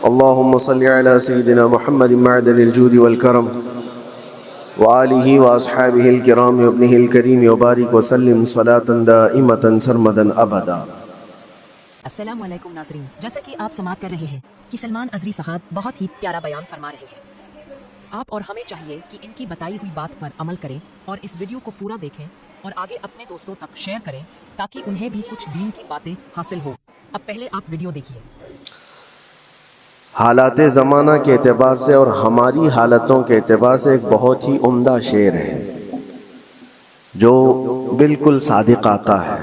اللهم صل على سيدنا محمد معدن الجود والكرم وآله وأصحابه الكرام وابنه الكريم وبارك وسلم صلاة دائمة سرمدا أبدا۔ السلام علیکم ناظرین، جیسا کہ آپ سماعت کر رہے ہیں کہ سلمان ازری صاحب بہت ہی پیارا بیان فرما رہے ہیں۔ آپ اور ہمیں چاہیے کہ ان کی بتائی ہوئی بات پر عمل کریں اور اس ویڈیو کو پورا دیکھیں اور آگے اپنے دوستوں تک شیئر کریں تاکہ انہیں بھی کچھ دین کی باتیں حاصل ہو۔ اب پہلے آپ ویڈیو دیکھیے۔ حالات زمانہ کے اعتبار سے اور ہماری حالتوں کے اعتبار سے ایک بہت ہی عمدہ شعر ہے جو بالکل صادق آتا ہے۔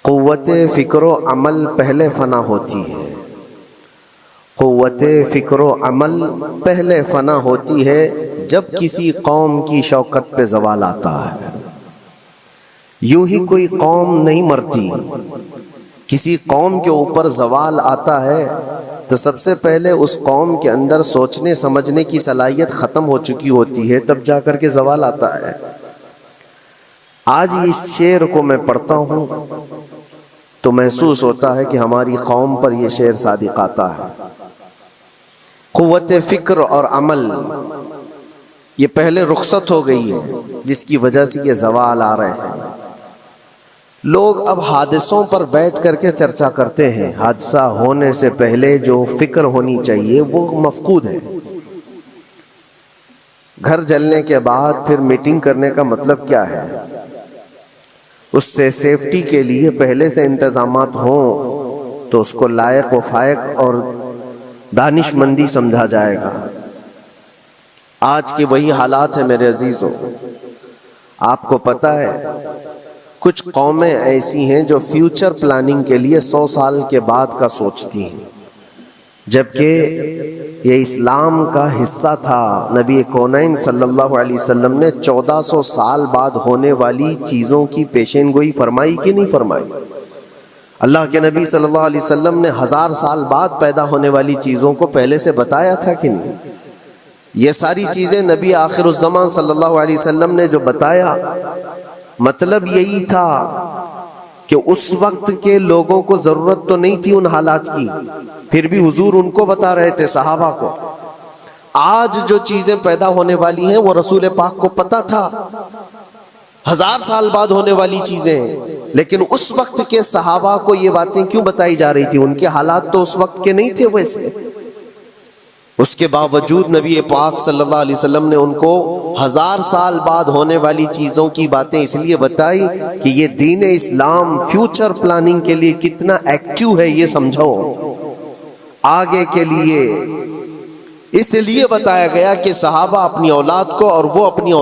قوت فکر و عمل پہلے فنا ہوتی ہے، قوت فکر و عمل پہلے فنا ہوتی ہے جب کسی قوم کی شوکت پہ زوال آتا ہے۔ یوں ہی کوئی قوم نہیں مرتی، کسی قوم کے اوپر زوال آتا ہے تو سب سے پہلے اس قوم کے اندر سوچنے سمجھنے کی صلاحیت ختم ہو چکی ہوتی ہے، تب جا کر کے زوال آتا ہے۔ آج اس شعر کو میں پڑھتا ہوں تو محسوس ہوتا ہے کہ ہماری قوم پر یہ شعر صادق آتا ہے۔ قوت فکر اور عمل یہ پہلے رخصت ہو گئی ہے جس کی وجہ سے یہ زوال آ رہے ہیں۔ لوگ اب حادثوں پر بیٹھ کر کے چرچا کرتے ہیں، حادثہ ہونے سے پہلے جو فکر ہونی چاہیے وہ مفقود ہے۔ گھر جلنے کے بعد پھر میٹنگ کرنے کا مطلب کیا ہے؟ اس سے سیفٹی کے لیے پہلے سے انتظامات ہوں تو اس کو لائق و فائق اور دانش مندی سمجھا جائے گا۔ آج کے وہی حالات ہیں میرے عزیزوں۔ آپ کو پتہ ہے کچھ قومیں ایسی ہیں جو فیوچر پلاننگ کے لیے 100 سال کے بعد کا سوچتی ہیں، جبکہ یہ اسلام کا حصہ تھا۔ نبی کونین صلی اللہ علیہ وسلم نے 1400 سال بعد ہونے والی چیزوں کی پیشین گوئی فرمائی کہ نہیں فرمائی؟ اللہ کے نبی صلی اللہ علیہ وسلم نے 1000 سال بعد پیدا ہونے والی چیزوں کو پہلے سے بتایا تھا کہ نہیں؟ یہ ساری چیزیں نبی آخر الزمان صلی اللہ علیہ وسلم نے جو بتایا، مطلب یہی تھا کہ اس وقت کے لوگوں کو ضرورت تو نہیں تھی ان حالات کی، پھر بھی حضور ان کو بتا رہے تھے، صحابہ کو۔ آج جو چیزیں پیدا ہونے والی ہیں وہ رسول پاک کو پتا تھا، 1000 سال بعد ہونے والی چیزیں، لیکن اس وقت کے صحابہ کو یہ باتیں کیوں بتائی جا رہی تھی؟ ان کے حالات تو اس وقت کے نہیں تھے ویسے۔ اس کے باوجود نبی پاک صلی اللہ علیہ وسلم نے ان کو 1000 سال بعد ہونے والی چیزوں کی باتیں اس لیے بتائی کہ یہ دین اسلام فیوچر پلاننگ کے لیے کتنا ایکٹیو ہے یہ سمجھو۔ آگے کے لیے اس لیے بتایا گیا کہ صحابہ اپنی اولاد کو اور وہ اپنی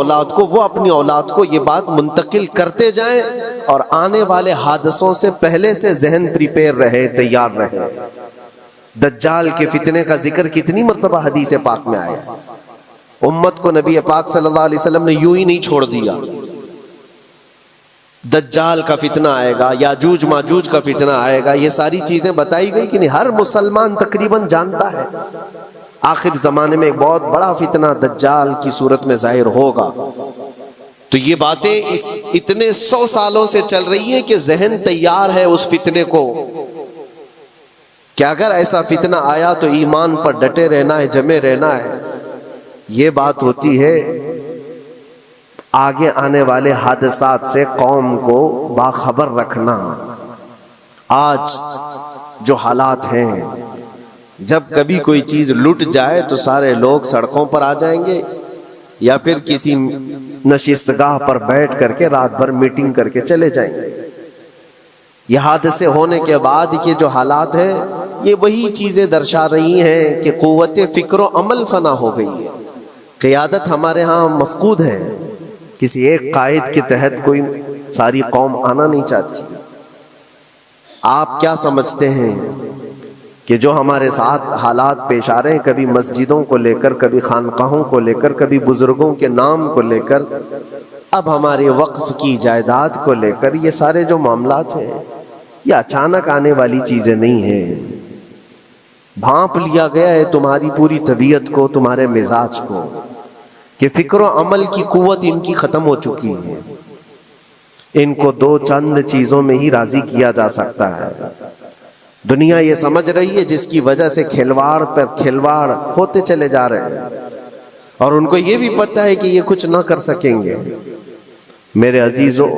اولاد کو یہ بات منتقل کرتے جائیں اور آنے والے حادثوں سے پہلے سے ذہن پریپیئر رہے، تیار رہے۔ دجال کے فتنے کا ذکر کتنی مرتبہ حدیث پاک میں آیا۔ امت کو نبی پاک صلی اللہ علیہ وسلم نے یوں ہی نہیں چھوڑ دیا۔ دجال کا فتنہ آئے گا، یاجوج ماجوج کا فتنہ آئے گا، یہ ساری چیزیں بتائی گئی کہ نہیں؟ ہر مسلمان تقریباً جانتا ہے آخر زمانے میں ایک بہت بڑا فتنہ دجال کی صورت میں ظاہر ہوگا۔ تو یہ باتیں اتنے 100 سالوں سے چل رہی ہیں کہ ذہن تیار ہے اس فتنے کو کہ اگر ایسا فتنہ آیا تو ایمان پر ڈٹے رہنا ہے، جمے رہنا ہے۔ یہ بات ہوتی ہے آگے آنے والے حادثات سے قوم کو باخبر رکھنا۔ آج جو حالات ہیں، جب کبھی کوئی چیز لٹ جائے تو سارے لوگ سڑکوں پر آ جائیں گے یا پھر کسی نشستگاہ پر بیٹھ کر کے رات بھر میٹنگ کر کے چلے جائیں گے۔ یہ حادثے ہونے کے بعد کے جو حالات ہیں یہ وہی چیزیں درشا رہی ہیں کہ قوت فکر و عمل فنا ہو گئی ہے۔ قیادت ہمارے ہاں مفقود ہے، کسی ایک قائد کے تحت کوئی ساری قوم آنا نہیں چاہتی۔ آپ کیا سمجھتے ہیں کہ جو ہمارے ساتھ حالات پیش آ رہے ہیں، کبھی مسجدوں کو لے کر، کبھی خانقاہوں کو لے کر، کبھی بزرگوں کے نام کو لے کر، اب ہمارے وقف کی جائیداد کو لے کر، یہ سارے جو معاملات ہیں یہ اچانک آنے والی چیزیں نہیں ہیں۔ بھانپ لیا گیا ہے تمہاری پوری طبیعت کو، تمہارے مزاج کو، کہ فکر و عمل کی قوت ان کی ختم ہو چکی ہے۔ ان کو 2 چند چیزوں میں ہی راضی کیا جا سکتا ہے۔ دنیا یہ سمجھ رہی ہے جس کی وجہ سے کھلواڑ پر کھلواڑ ہوتے چلے جا رہے ہیں، اور ان کو یہ بھی پتہ ہے کہ یہ کچھ نہ کر سکیں گے۔ میرے عزیزو،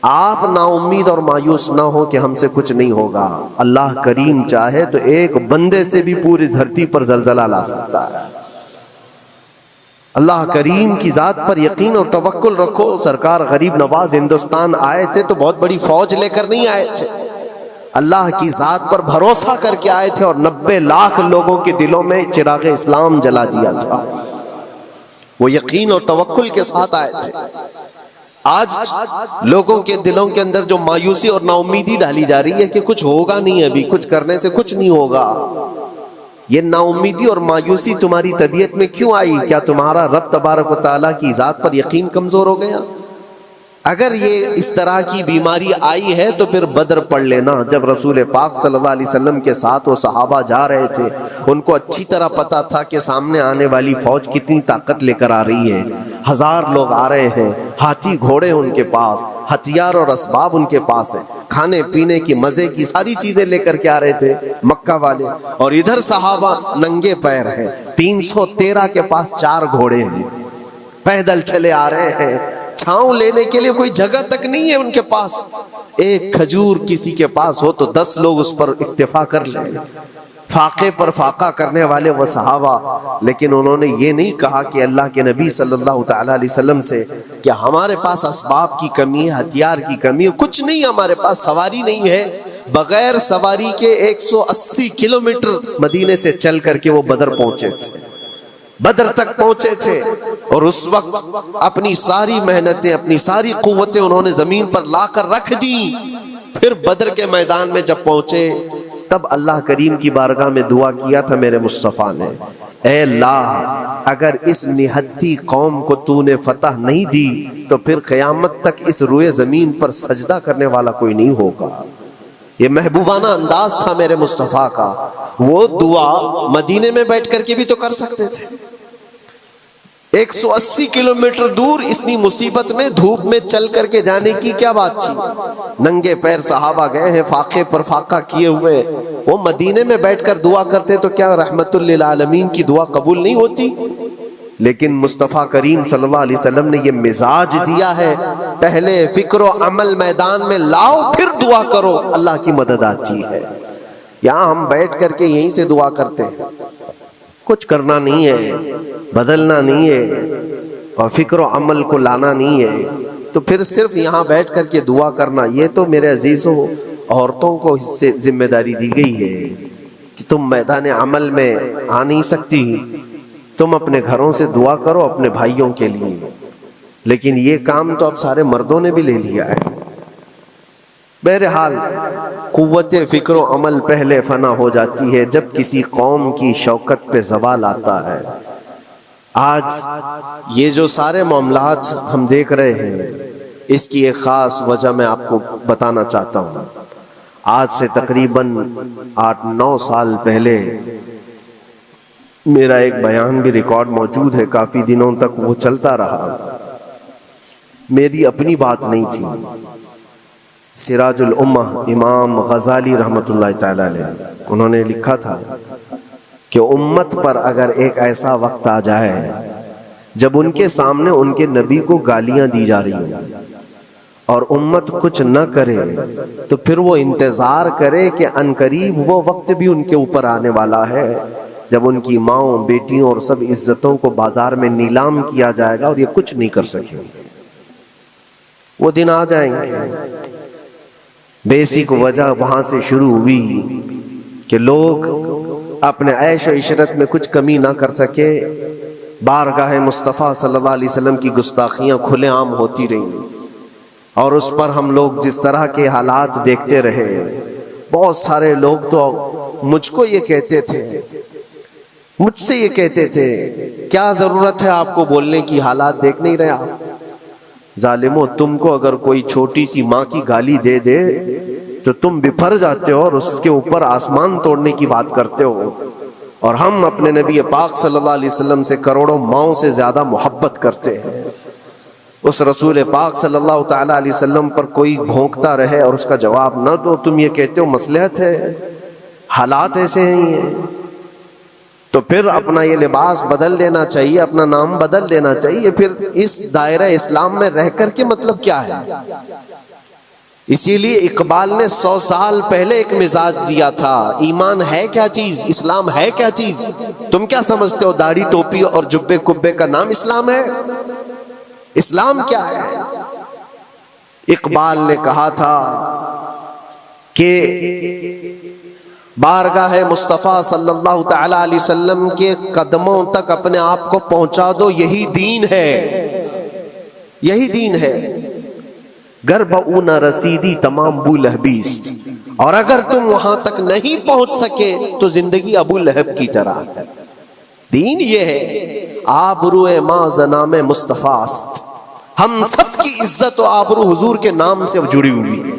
آپ نا امید اور مایوس نہ ہو کہ ہم سے کچھ نہیں ہوگا۔ اللہ کریم چاہے تو ایک بندے سے بھی پوری دھرتی پر زلزلہ لا سکتا ہے۔ اللہ کریم کی ذات پر یقین اور توکل رکھو۔ سرکار غریب نواز ہندوستان آئے تھے تو بہت بڑی فوج لے کر نہیں آئے تھے، اللہ کی ذات پر بھروسہ کر کے آئے تھے، اور 90 لاکھ لوگوں کے دلوں میں چراغ اسلام جلا دیا تھا۔ وہ یقین اور توکل کے ساتھ آئے تھے۔ آج لوگوں کے دلوں کے اندر جو مایوسی اور نا امیدی ڈالی جا رہی ہے کہ کچھ ہوگا نہیں، ابھی کچھ کرنے سے کچھ نہیں ہوگا، یہ نا امیدی اور مایوسی تمہاری طبیعت میں کیوں آئی؟ کیا تمہارا رب تبارک و تعالیٰ کی ذات پر یقین کمزور ہو گیا؟ اگر یہ اس طرح کی بیماری آئی ہے تو پھر بدر پڑھ لینا۔ جب رسول پاک صلی اللہ علیہ وسلم کے ساتھ وہ صحابہ جا رہے تھے، ان کو اچھی طرح پتا تھا کہ سامنے آنے والی فوج کتنی طاقت لے کر آ رہی ہے۔ 1000 لوگ آ رہے ہیں، ہاتھی گھوڑے ان کے پاس، ہتھیار اور اسباب ان کے پاس ہے، کھانے پینے کی مزے کی ساری چیزیں لے کر کے آ رہے تھے مکہ والے، اور ادھر صحابہ ننگے پیر ہیں۔ 313 کے پاس 4 گھوڑے ہیں، پیدل چلے آ رہے ہیں، چھاؤں لینے کے لیے کوئی جگہ تک نہیں ہے ان کے پاس۔ ایک کھجور کسی کے پاس ہو تو 10 لوگ اس پر اکتفا کر لیں، فاقے پر فاقہ کرنے والے وہ صحابہ۔ لیکن انہوں نے یہ نہیں کہا کہ اللہ کے نبی صلی اللہ تعالیٰ علیہ وسلم سے کہ ہمارے پاس اسباب کی کمی ہے، ہتھیار کی کمی ہے، کچھ نہیں، ہمارے پاس سواری نہیں ہے۔ بغیر سواری کے 180 کلومیٹر مدینے سے چل کر کے وہ بدر پہنچے تھے، بدر تک پہنچے تھے، اور اس وقت اپنی ساری محنتیں، اپنی ساری قوتیں انہوں نے زمین پر لا کر رکھ دی۔ پھر بدر کے میدان میں جب پہنچے تب اللہ کریم کی بارگاہ میں دعا کیا تھا میرے مصطفیٰ نے، اے اللہ اگر اس نہتی قوم کو تو نے فتح نہیں دی تو پھر قیامت تک اس روئے زمین پر سجدہ کرنے والا کوئی نہیں ہوگا۔ یہ محبوبانہ انداز تھا میرے مصطفیٰ کا۔ وہ دعا مدینے میں بیٹھ کر کے بھی تو کر سکتے تھے، 180 کلومیٹر دور اتنی مصیبت میں دھوپ میں چل کر کے جانے کی کیا بات تھی؟ ننگے پیر صحابہ گئے ہیں، فاقے پر فاقہ کیے ہوئے، وہ مدینے میں بیٹھ کر دعا کرتے تو کیا رحمت للعالمین کی دعا قبول نہیں ہوتی؟ لیکن مصطفیٰ کریم صلی اللہ علیہ وسلم نے یہ مزاج دیا ہے، پہلے فکر و عمل میدان میں لاؤ پھر دعا کرو، اللہ کی مدد آتی ہے۔ یہاں ہم بیٹھ کر کے یہیں سے دعا کرتے ہیں، کچھ کرنا نہیں ہے، بدلنا نہیں ہے، اور فکر و عمل کو لانا نہیں ہے، تو پھر صرف یہاں بیٹھ کر کے دعا کرنا، یہ تو میرے عزیزوں عورتوں کو اس سے ذمہ داری دی گئی ہے کہ تم میدان عمل میں آ نہیں سکتی، تم اپنے گھروں سے دعا کرو اپنے بھائیوں کے لیے۔ لیکن یہ کام تو اب سارے مردوں نے بھی لے لیا ہے۔ بہرحال قوت فکر و عمل پہلے فنا ہو جاتی ہے جب کسی قوم کی شوکت پہ زوال آتا ہے۔ آج یہ جو سارے معاملات ہم دیکھ رہے ہیں، اس کی ایک خاص وجہ میں آپ کو بتانا چاہتا ہوں۔ آج سے تقریباً 8-9 سال پہلے میرا ایک بیان بھی ریکارڈ موجود ہے، کافی دنوں تک وہ چلتا رہا، میری اپنی بات نہیں تھی۔ سراج الامہ امام غزالی رحمۃ اللہ تعالی علیہ، انہوں نے لکھا تھا کہ امت پر اگر ایک ایسا وقت آ جائے جب ان کے سامنے ان کے نبی کو گالیاں دی جا رہی ہیں اور امت کچھ نہ کرے، تو پھر وہ انتظار کرے کہ عنقریب وہ وقت بھی ان کے اوپر آنے والا ہے جب ان کی ماؤں، بیٹیوں اور سب عزتوں کو بازار میں نیلام کیا جائے گا اور یہ کچھ نہیں کر سکیں گے۔ وہ دن آ جائیں گے۔ بیسک وجہ وہاں سے شروع ہوئی کہ لوگ اپنے عیش و عشرت میں کچھ کمی نہ کر سکے، بارگاہ مصطفیٰ صلی اللہ علیہ وسلم کی گستاخیاں کھلے عام ہوتی رہیں، اور اس پر ہم لوگ جس طرح کے حالات دیکھتے رہے۔ بہت سارے لوگ تو مجھ کو یہ کہتے تھے، مجھ سے یہ کہتے تھے، کیا ضرورت ہے آپ کو بولنے کی، حالات دیکھ نہیں رہے آپ؟ ظالمو، تم کو اگر کوئی چھوٹی سی ماں کی گالی دے دے تو تم بپھر جاتے ہو اور اس کے اوپر آسمان توڑنے کی بات کرتے ہو، اور ہم اپنے نبی پاک صلی اللہ علیہ وسلم سے کروڑوں ماؤں سے زیادہ محبت کرتے ہیں۔ اس رسول پاک صلی اللہ تعالی علیہ وسلم پر کوئی بھونکتا رہے اور اس کا جواب نہ دو، تم یہ کہتے ہو مصلحت ہے، حالات ایسے ہیں یہ، تو پھر اپنا یہ لباس بدل دینا چاہیے، اپنا نام بدل دینا چاہیے، پھر اس دائرہ اسلام میں رہ کر کے مطلب کیا ہے؟ اسی لیے اقبال نے 100 سال پہلے ایک مزاج دیا تھا، ایمان ہے کیا چیز، اسلام ہے کیا چیز، تم کیا سمجھتے ہو داڑھی ٹوپی اور جبے کبے کا نام اسلام ہے؟ اسلام کیا ہے؟ اقبال نے کہا تھا کہ بارگاہ مصطفیٰ صلی اللہ تعالی علیہ وسلم کے قدموں تک اپنے آپ کو پہنچا دو، یہی دین ہے، یہی دین ہے۔ گر بہو نہ رسیدی تمام ابو لہبیست، اور اگر تم وہاں تک نہیں پہنچ سکے تو زندگی ابو لہب کی طرح۔ دین یہ ہے، آبرو ما زنام مصطفیٰ است، ہم سب کی عزت و آبرو حضور کے نام سے جڑی ہوئی ہے،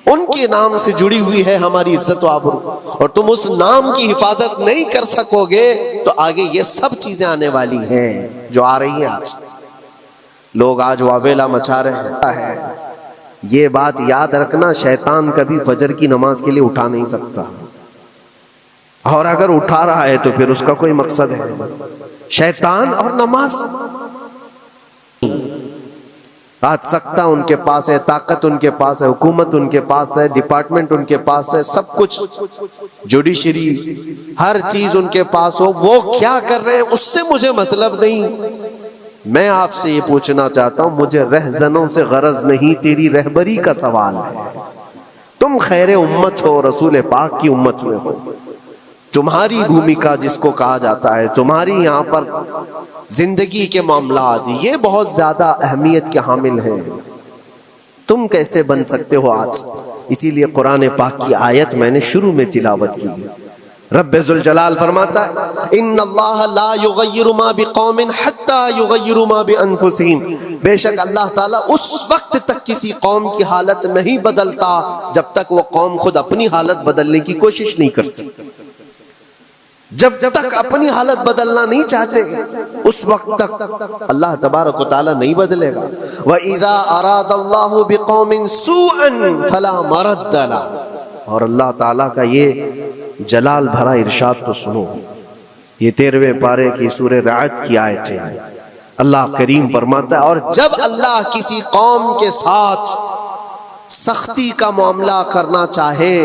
ان کے نام سے جڑی ہوئی ہے ہماری عزت و آبرو، اور تم اس نام کی حفاظت نہیں کر سکو گے تو آگے یہ سب چیزیں آنے والی ہیں جو آ رہی ہیں۔ آج لوگ آج واویلا مچا رہے ہیں، یہ بات یاد رکھنا، شیطان کبھی فجر کی نماز کے لیے اٹھا نہیں سکتا، اور اگر اٹھا رہا ہے تو پھر اس کا کوئی مقصد ہے، شیطان اور نماز۔ آج سختہ ان کے پاس ہے، طاقت ان کے پاس ہے، حکومت ان کے پاس ہے، ڈپارٹمنٹ ان کے پاس ہے، سب کچھ، جوڈیشری، ہر چیز ان کے پاس ہو، وہ کیا کر رہے ہیں اس سے مجھے مطلب نہیں۔ میں آپ سے یہ پوچھنا چاہتا ہوں، مجھے رہزنوں سے غرض نہیں، تیری رہبری کا سوال ہے۔ تم خیر امت ہو، رسول پاک کی امت میں ہو، تمہاری بھومکا جس کو کہا جاتا ہے، تمہاری یہاں پر زندگی کے معاملات یہ بہت زیادہ اہمیت کے حامل ہیں، تم کیسے بن سکتے ہو آج؟ اسی لیے قرآن پاک کی آیت میں نے شروع میں تلاوت کی، رب ذوالجلال فرماتا ہے ان اللہ لا یغیر ما بقوم حتی یغیروا ما بانفسہم، بے شک اللہ تعالیٰ اس وقت تک کسی قوم کی حالت نہیں بدلتا جب تک وہ قوم خود اپنی حالت بدلنے کی کوشش نہیں کرتی۔ جب تک اپنی حالت بدلنا نہیں چاہتے اس وقت تک اللہ تبارک و تعالیٰ نہیں بدلے گا۔ وَإِذَا أَرَادَ اللَّهُ بِقَوْمٍ سُوءًا فَلَا مَرَدَّ لَهُ، اور اللہ تعالیٰ کا یہ جلال بھرا ارشاد تو سنو، یہ 13ویں پارے کی سورہ رعد کی آیت ہے۔ اللہ کریم فرماتا ہے اور جب اللہ کسی قوم کے ساتھ سختی کا معاملہ کرنا چاہے،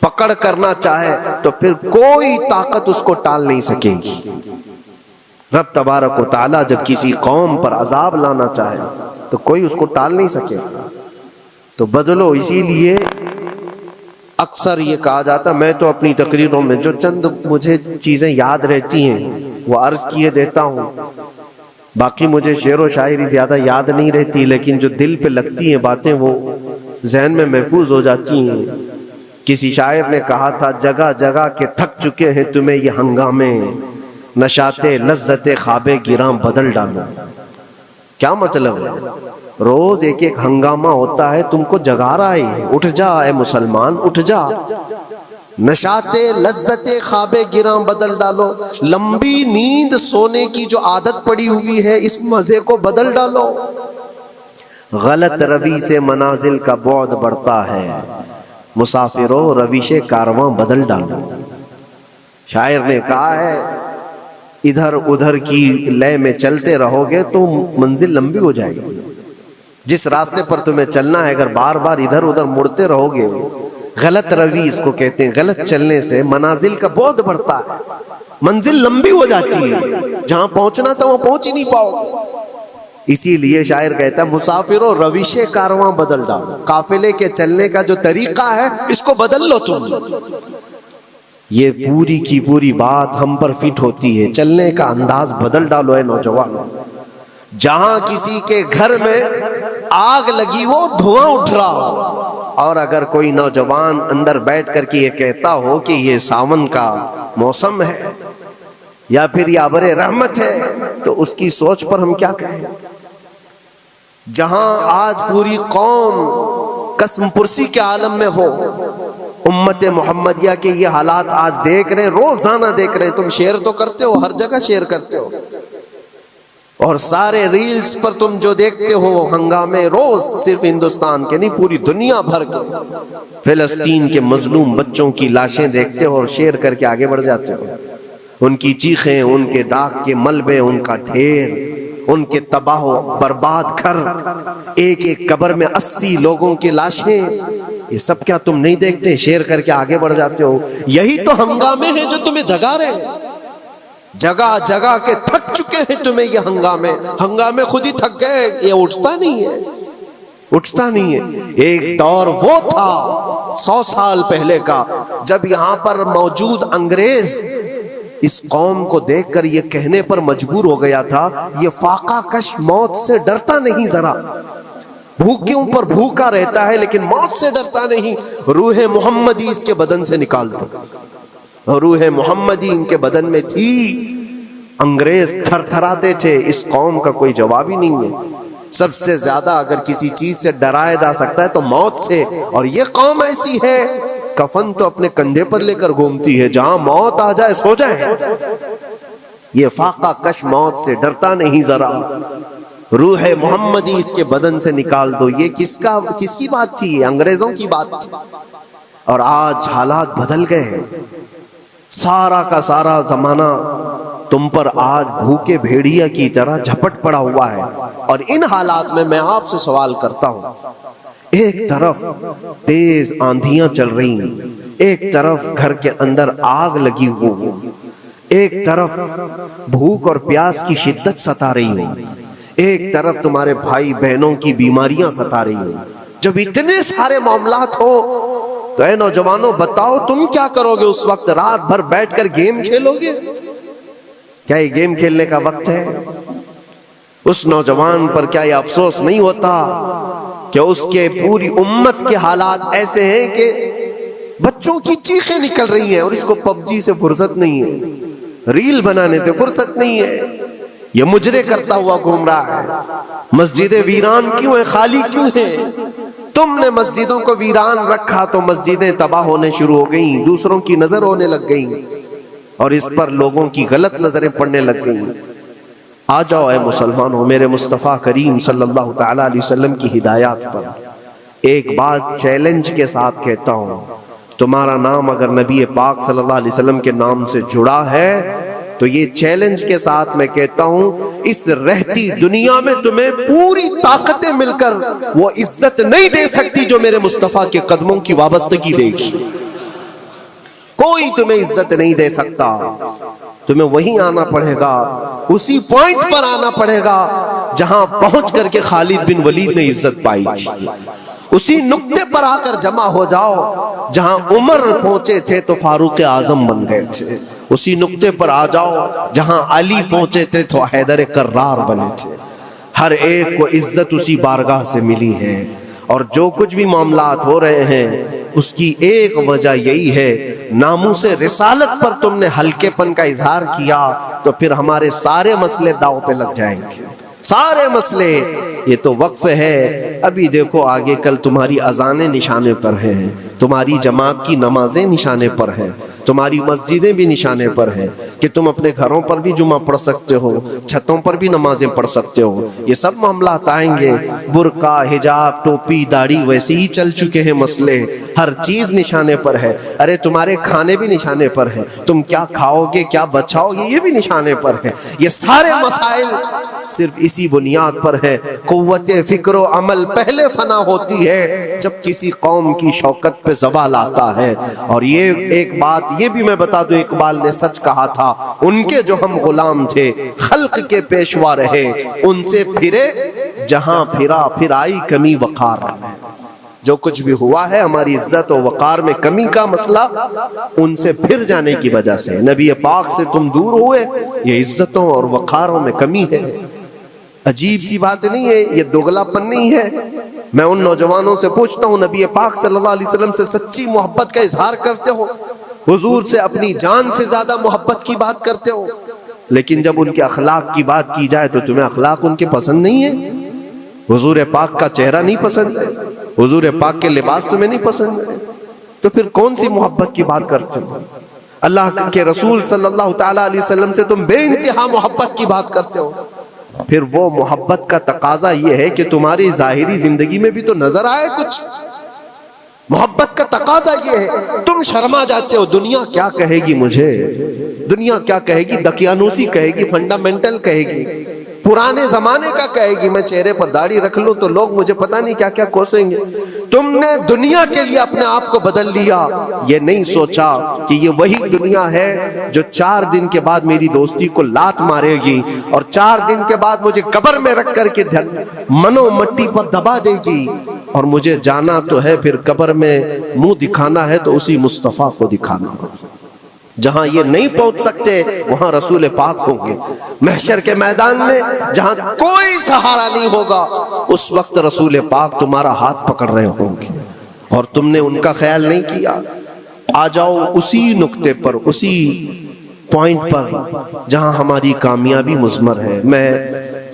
پکڑ کرنا چاہے، تو پھر کوئی طاقت اس کو ٹال نہیں سکے گی۔ رب تبارک و تعالیٰ جب کسی قوم پر عذاب لانا چاہے تو کوئی اس کو ٹال نہیں سکے گا، تو بدلو۔ اسی لیے اکثر یہ کہا جاتا، میں تو اپنی تقریروں میں جو چند مجھے چیزیں یاد رہتی ہیں وہ عرض کیے دیتا ہوں، باقی مجھے شعر و شاعری زیادہ یاد نہیں رہتی، لیکن جو دل پہ لگتی ہیں باتیں وہ ذہن میں محفوظ ہو جاتی ہیں۔ کسی شاعر نے کہا تھا، جگہ جگہ کے تھک چکے ہیں تمہیں یہ ہنگامے، نشاط لذت خواب گراں بدل ڈالو۔ کیا مطلب ہے؟ روز ایک ایک ہنگامہ ہوتا ہے، تم کو جگا رہا ہے، اٹھ جا اے مسلمان، اٹھ جا، نشاط لذت خواب گراں بدل ڈالو، لمبی نیند سونے کی جو عادت پڑی ہوئی ہے اس مزے کو بدل ڈالو۔ غلط روی سے منازل کا بعد بڑھتا ہے، مسافروں رویش کارواں بدل ڈالو۔ شاعر نے کہا ہے ادھر ادھر کی لے میں چلتے رہو گے تو منزل لمبی ہو جائے گی۔ جس راستے پر تمہیں چلنا ہے اگر بار بار ادھر ادھر مڑتے رہو گے، غلط روی اس کو کہتے ہیں، غلط چلنے سے منازل کا بعد بڑھتا ہے، منزل لمبی ہو جاتی ہے، جہاں پہنچنا تھا وہ پہنچ ہی نہیں پاؤ گے۔ اسی لیے شاعر کہتا ہے مسافروں رویش کارواں بدل ڈالو، قافلے کے چلنے کا جو طریقہ ہے اس کو بدل لو تم۔ یہ پوری کی پوری بات ہم پر فٹ ہوتی ہے، چلنے کا انداز بدل ڈالو اے نوجوانوں۔ جہاں کسی کے گھر میں آگ لگی وہ دھواں اٹھ رہا ہو، اور اگر کوئی نوجوان اندر بیٹھ کر کے یہ کہتا ہو کہ یہ ساون کا موسم ہے یا پھر یہ ابر رحمت ہے، تو اس کی سوچ پر ہم کیا کہیں؟ جہاں آج پوری قوم قسم پرسی کے عالم میں ہو، امت محمدیہ کے یہ حالات آج دیکھ رہے ہیں، روزانہ دیکھ رہے ہیں۔ تم شیئر تو کرتے ہو، ہر جگہ شیئر کرتے ہو، اور سارے ریلز پر تم جو دیکھتے ہو ہنگامے روز صرف ہندوستان کے نہیں پوری دنیا بھر کے فلسطین کے مظلوم بچوں کی لاشیں دیکھتے ہو اور شیئر کر کے آگے بڑھ جاتے ہو. ان کی چیخیں، ان کے ڈاک کے ملبے، ان کا ڈھیر، ان کے تباہ و برباد گھر، ایک ایک قبر میں 80 لوگوں کی لاشیں، یہ سب کیا تم نہیں دیکھتے؟ شیئر کر کے آگے بڑھ جاتے ہو. یہی تو ہنگامے ہیں جو تمہیں دھگا رہے ہیں. جگہ جگہ کے تھک چکے ہیں تمہیں یہ ہنگامے خود ہی تھک گئے. یہ اٹھتا نہیں ہے. ایک دور وہ تھا 100 سال پہلے کا جب یہاں پر موجود انگریز اس قوم کو دیکھ کر یہ کہنے پر مجبور ہو گیا تھا یہ فاقہ کش موت سے ڈرتا نہیں ذرا. بھوکیوں پر بھوکا رہتا ہے لیکن موت سے ڈرتا نہیں. روح محمدی اس کے بدن سے نکال دو. روح محمدی ان کے بدن میں تھی. انگریز تھر تھراتے تھے. اس قوم کا کوئی جواب ہی نہیں ہے. سب سے زیادہ اگر کسی چیز سے ڈرایا جا سکتا ہے تو موت سے. اور یہ قوم ایسی ہے کفن تو اپنے کندھے پر لے کر گھومتی ہے. جہاں موت آ جائے سو جائے. یہ فاقہ کش موت سے ڈرتا نہیں ذرا. روح محمدی اس کے بدن سے نکال دو. یہ کس کی بات تھی؟ انگریزوں کی بات تھی. اور آج حالات بدل گئے. سارا کا سارا زمانہ تم پر آج بھوکے بھیڑیا کی طرح جھپٹ پڑا ہوا ہے. اور ان حالات میں آپ سے سوال کرتا ہوں. ایک طرف تیز آندھیاں چل رہی ہیں، ایک طرف گھر کے اندر آگ لگی ہوئی، ایک طرف بھوک اور پیاس کی شدت ستا رہی ہے، ایک طرف تمہارے بھائی بہنوں کی بیماریاں ستا رہی ہیں. جب اتنے سارے معاملات ہو تو اے نوجوانوں بتاؤ تم کیا کرو گے اس وقت؟ رات بھر بیٹھ کر گیم کھیلو گے؟ کیا یہ گیم کھیلنے کا وقت ہے؟ اس نوجوان پر کیا یہ افسوس نہیں ہوتا کہ اس کے پوری امت کے حالات ایسے ہیں کہ بچوں کی چیخیں نکل رہی ہیں اور اس کو پبجی سے فرصت نہیں ہے، ریل بنانے سے فرصت نہیں ہے، یہ مجرے کرتا ہوا گھوم رہا ہے. مسجدیں ویران کیوں ہیں؟ خالی کیوں ہیں؟ تم نے مسجدوں کو ویران رکھا تو مسجدیں تباہ ہونے شروع ہو گئیں، دوسروں کی نظر ہونے لگ گئیں اور اس پر لوگوں کی غلط نظریں پڑنے لگ گئیں. آ جاؤ اے مسلمانوں میرے مصطفیٰ کریم صلی اللہ تعالی علیہ وسلم کی ہدایات پر. ایک بات چیلنج کے ساتھ کہتا ہوں، تمہارا نام اگر نبی پاک صلی اللہ علیہ وسلم کے نام سے جڑا ہے تو یہ چیلنج کے ساتھ میں کہتا ہوں اس رہتی دنیا میں تمہیں پوری طاقتیں مل کر وہ عزت نہیں دے سکتی جو میرے مصطفیٰ کے قدموں کی وابستگی دے گی. کوئی تمہیں عزت نہیں دے سکتا. تمہیں وہیں آنا پڑے گا، اسی پوائنٹ پر آنا پڑے گا جہاں پہنچ کر کے خالد بن ولید نے عزت پائی تھی. اسی نقطے پر آ کر جمع ہو جاؤ جہاں عمر پہنچے تھے تو فاروق اعظم بن گئے تھے. اسی نقطے پر آ جاؤ جہاں علی پہنچے تھے تو حیدر کرار بنے تھے. ہر ایک کو عزت اسی بارگاہ سے ملی ہے. اور جو کچھ بھی معاملات ہو رہے ہیں اس کی ایک وجہ یہی ہے ناموس رسالت پر تم نے ہلکے پن کا اظہار کیا تو پھر ہمارے سارے مسئلے داؤ پہ لگ جائیں گے. سارے مسئلے. یہ تو وقف ہے. ابھی دیکھو آگے کل تمہاری اذانیں نشانے پر ہیں، تمہاری جماعت کی نمازیں نشانے پر ہیں، تمہاری مسجدیں بھی نشانے پر ہیں کہ تم اپنے گھروں پر بھی جمعہ پڑھ سکتے ہو، چھتوں پر بھی نمازیں پڑھ سکتے ہو. یہ سب معاملات آئیں گے. برقع، حجاب، ٹوپی، داڑھی ویسے ہی چل چکے ہیں مسئلے. ہر چیز نشانے پر ہے. ارے تمہارے کھانے بھی نشانے پر ہیں، تم کیا کھاؤ گے کیا بچاؤ گے یہ بھی نشانے پر ہے. یہ سارے مسائل صرف اسی بنیاد پر ہے. قوت فکر و عمل پہلے فنا ہوتی ہے جب کسی قوم کی شوکت پہ زوال آتا ہے. اور یہ ایک بات یہ بھی میں بتا دوں، اقبال نے سچ کہا تھا، ان کے جو ہم غلام تھے خلق کے پیشوا رہے، ان سے پھرے جہاں پھرا پھر آئی کمی وقار. جو کچھ بھی ہوا ہے ہماری عزت و وقار میں کمی کا مسئلہ ان سے پھر جانے کی وجہ سے. نبی پاک سے تم دور ہوئے، یہ عزتوں اور وقاروں میں کمی ہے. عجیب سی بات نہیں ہے، یہ دوگلا پن نہیں ہے. میں ان نوجوانوں سے پوچھتا ہوں نبی پاک صلی اللہ علیہ وسلم سے سچی محبت کا اظہار کرتے ہو؟ حضور سے اپنی جان سے زیادہ محبت کی بات کرتے ہو؟ لیکن جب ان کے اخلاق کی بات کی جائے تو تمہیں اخلاق ان کے پسند نہیں ہے. حضور پاک کا چہرہ نہیں پسند ہے، حضور پاک کے لباس تمہیں نہیں پسند ہے، تو پھر کون سی محبت کی بات کرتے ہو؟ اللہ کے رسول صلی اللہ تعالی علیہ وسلم سے تم بے انتہا محبت کی بات کرتے ہو. پھر وہ محبت کا تقاضا یہ ہے کہ تمہاری ظاہری زندگی میں بھی تو نظر آئے کچھ. محبت کا تقاضا یہ ہے. تم شرما جاتے ہو دنیا کیا کہے گی مجھے, دنیا کیا کہے گی, دقیانوسی کہے گی, فنڈامنٹل کہے گی, پرانے زمانے کا کہے گی. میں چہرے پر داڑھی رکھ لوں تو لوگ مجھے پتہ نہیں کیا کیا کوسیں گے. تم نے دنیا کے لیے اپنے آپ کو بدل لیا, یہ نہیں سوچا کہ یہ وہی دنیا ہے جو 4 دن کے بعد میری دوستی کو لات مارے گی اور 4 دن کے بعد مجھے قبر میں رکھ کر کے منو مٹی پر دبا دے گی, اور مجھے جانا تو ہے پھر قبر میں منہ دکھانا ہے تو اسی مصطفیٰ کو دکھانا. جہاں یہ نہیں پہنچ سکتے وہاں رسول پاک ہوں گے. محشر کے میدان میں جہاں کوئی سہارا نہیں ہوگا اس وقت رسول پاک تمہارا ہاتھ پکڑ رہے ہوں گے, اور تم نے ان کا خیال نہیں کیا. آ جاؤ اسی نقطے پر, اسی پوائنٹ پر جہاں ہماری کامیابی مضمر ہے. میں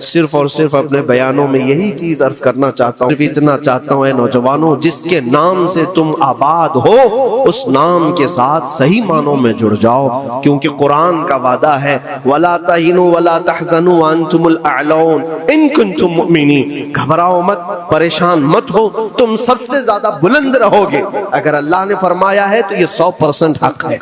صرف اور صرف اپنے بیانوں میں یہی چیز عرض کرنا چاہتا ہوں, صرف اتنا چاہتا ہوں اے نوجوانوں, جس کے نام سے تم آباد ہو اس نام کے ساتھ صحیح معنوں میں جڑ جاؤ, کیونکہ قرآن کا وعدہ ہے وَلَا تَهِنُوا وَلَا تَحْزَنُوا وَأَنْتُمُ الْأَعْلَوْنَ إِن كُنتُم مُؤْمِنِينَ. گھبراؤ مت, پریشان مت ہو, تم سب سے زیادہ بلند رہو گے. اگر اللہ نے فرمایا ہے تو یہ 100% حق ہے.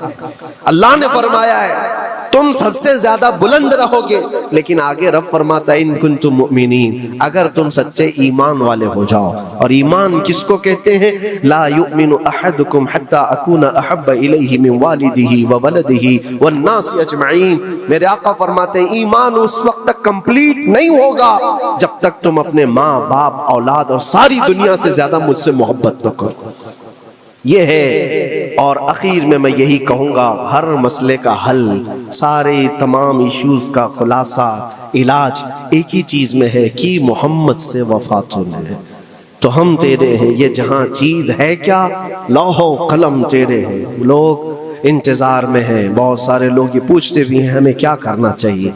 اللہ نے فرمایا ہے تم سب سے زیادہ بلند رہو گے, لیکن آگے رب فرماتا ہے ان کنتم مؤمنین, اگر تم سچے ایمان والے ہو جاؤ. اور ایمان کس کو کہتے ہیں؟ لا یؤمن احدکم حتی اکون احب الیہ من والدہ وولدہ والناس اجمعین. میرے آقا فرماتے ہیں ایمان اس وقت تک کمپلیٹ نہیں ہوگا جب تک تم اپنے ماں باپ اولاد اور ساری دنیا سے زیادہ مجھ سے محبت نہ کرو. یہ ہے. اور اخیر میں یہی کہوں گا, ہر مسئلے کا حل, سارے تمام ایشوز کا خلاصہ, علاج ایک ہی چیز میں ہے کہ محمد سے وفا ہے. تو ہم تیرے ہیں, یہ جہاں چیز ہے کیا, لوح و قلم تیرے ہیں. لوگ انتظار میں ہیں, بہت سارے لوگ یہ پوچھتے بھی ہیں ہمیں کیا کرنا چاہیے,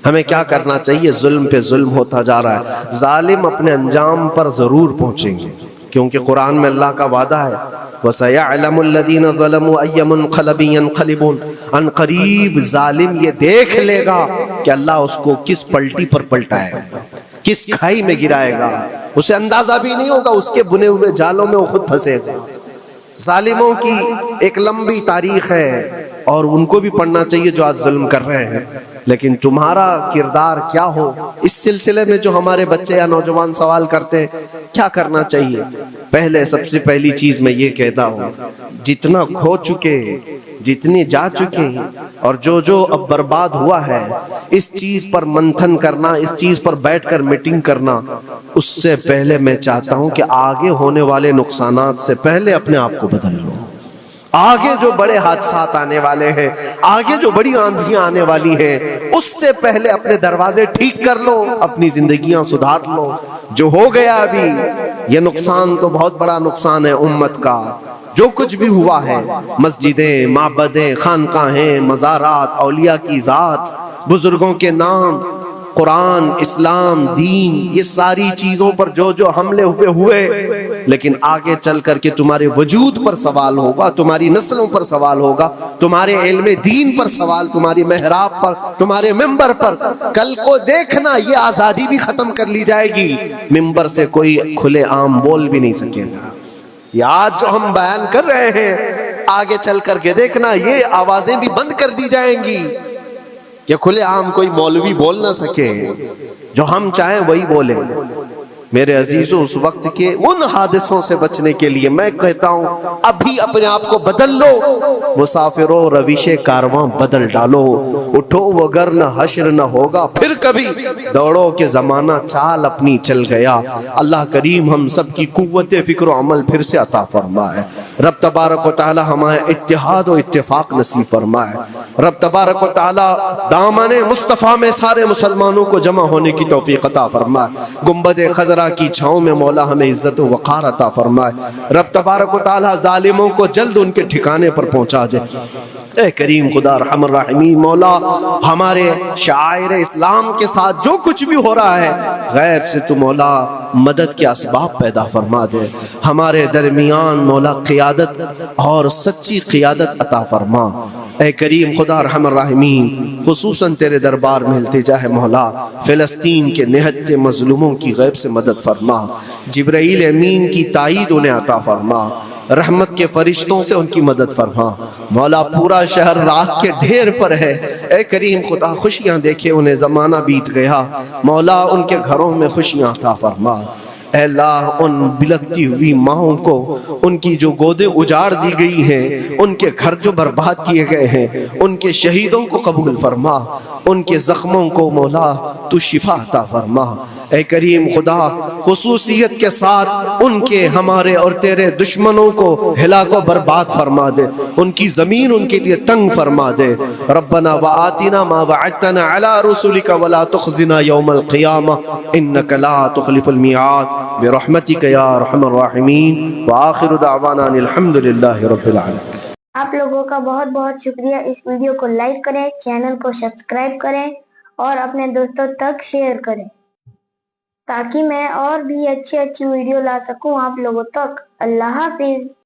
ہمیں کیا کرنا چاہیے. ظلم پہ ظلم ہوتا جا رہا ہے. ظالم اپنے انجام پر ضرور پہنچیں گے, کیونکہ قرآن میں اللہ کا وعدہ ہے وَسَيَعْلَمُ الَّذِينَ ظَلَمُوا أَيَّ مُنْقَلَبٍ يَنْقَلِبُونَ. ان قریب ظالم یہ دیکھ لے گا کہ اللہ اس کو کس پلٹی پر پلٹائے گا, کس کھائی میں گرائے گا. اسے اندازہ بھی نہیں ہوگا, اس کے بنے ہوئے جالوں میں وہ خود پھنسے گا. ظالموں کی ایک لمبی تاریخ ہے اور ان کو بھی پڑھنا چاہیے جو آج ظلم کر رہے ہیں. لیکن تمہارا کردار کیا ہو, اس سلسلے میں جو ہمارے بچے یا نوجوان سوال کرتے ہیں کیا کرنا چاہیے. پہلے سب سے پہلی چیز میں یہ کہتا ہوں, جتنا کھو چکے, جتنی جا چکے اور جو اب برباد ہوا ہے, اس چیز پر منتھن کرنا, اس چیز پر بیٹھ کر میٹنگ کرنا. اس سے پہلے میں چاہتا ہوں کہ آگے ہونے والے نقصانات سے پہلے اپنے آپ کو بدل لو. آگے جو بڑے حادثات آنے والے ہیں, آگے جو بڑی آندھیاں آنے والی ہیں, اس سے پہلے اپنے دروازے ٹھیک کر لو, اپنی زندگیاں سدھار لو. جو ہو گیا ابھی, یہ نقصان تو بہت بڑا نقصان ہے امت کا. جو کچھ بھی ہوا ہے, مسجدیں, معبدیں, خانقاہیں, مزارات, اولیاء کی ذات, بزرگوں کے نام, قرآن, اسلام, دین, یہ ساری چیزوں پر جو حملے ہوئے, لیکن آگے چل کر کے تمہارے وجود پر سوال ہوگا, تمہاری نسلوں پر سوال ہوگا, تمہارے علم دین پر سوال, تمہاری محراب پر, تمہارے ممبر پر. کل کو دیکھنا یہ آزادی بھی ختم کر لی جائے گی, ممبر سے کوئی کھلے عام بول بھی نہیں سکے گا. یہ آج جو ہم بیان کر رہے ہیں, آگے چل کر کے دیکھنا یہ آوازیں بھی بند کر دی جائیں گی کہ کھلے عام کوئی مولوی بول نہ سکے, جو ہم چاہیں وہی بولیں. میرے عزیزوں, اس وقت کے ان حادثوں سے بچنے کے لیے میں کہتا ہوں ابھی اپنے آپ کو بدل لو. مسافروں روش کارواں بدل ڈالو, اٹھو وگرنہ حشر نہ ہوگا پھر کبھی, دوڑو کہ زمانہ چال اپنی چل گیا. اللہ کریم ہم سب کی قوت فکر و عمل پھر سے عطا فرمائے. رب تبارک و تعالی ہمیں اتحاد و اتفاق نصیب فرمائے. رب تبارک و تعالی دامن مصطفیٰ میں سارے مسلمانوں کو جمع ہونے کی توفیق عطا فرمائے. گنبد خضرا کی چھاؤں میں مولا ہمیں عزت و وقار عطا فرمائے. رب تبارک و تعالی ظالموں کو جلد ان کے ٹھکانے پر پہنچا دے. اے کریم خدا رحم الرحیمین, مولا ہمارے شعائر اسلام کے ساتھ جو کچھ بھی ہو رہا ہے, غیب سے تو مولا مدد کے اسباب پیدا فرما دے. ہمارے درمیان مولا قیادت اور سچی قیادت عطا فرما. اے کریم خدا ارحم الراحمین، خصوصاً تیرے دربار میں التجا ہے مولا، فلسطین کے نہتے مظلوموں کی غیب سے مدد فرما، جبرائیل امین کی تائید انہیں عطا فرما، رحمت کے فرشتوں سے ان کی مدد فرما مولا۔ پورا شہر راکھ کے ڈھیر پر ہے، اے کریم خدا خوشیاں دیکھے انہیں زمانہ بیت گیا مولا، ان کے گھروں میں خوشیاں عطا فرما۔ اے اللہ ان بلکتی ہوئی ماؤں کو، ان کی جو گودیں اجاڑ دی گئی ہیں، ان کے گھر جو برباد کیے گئے ہیں، ان کے شہیدوں کو قبول فرما، ان کے زخموں کو مولا تو شفا عطا فرما۔ اے کریم خدا خصوصیت کے ساتھ ان کے، ہمارے اور تیرے دشمنوں کو ہلاک و برباد فرما دے، ان کی زمین ان کے لیے تنگ فرما دے۔ ربنا وآتنا ما وعدتنا على رسلك ولا تخزنا يوم القيامة انك لا تخلف الميعاد برحمتك يا ارحم الراحمین وآخر دعوانا ان الحمد للہ رب العالمین۔ آپ لوگوں کا بہت بہت شکریہ۔ اس ویڈیو کو لائک کریں، چینل کو سبسکرائب کریں اور اپنے دوستوں تک شیئر کریں تاکہ میں اور بھی اچھی ویڈیو لا سکوں آپ لوگوں تک۔ اللہ حافظ۔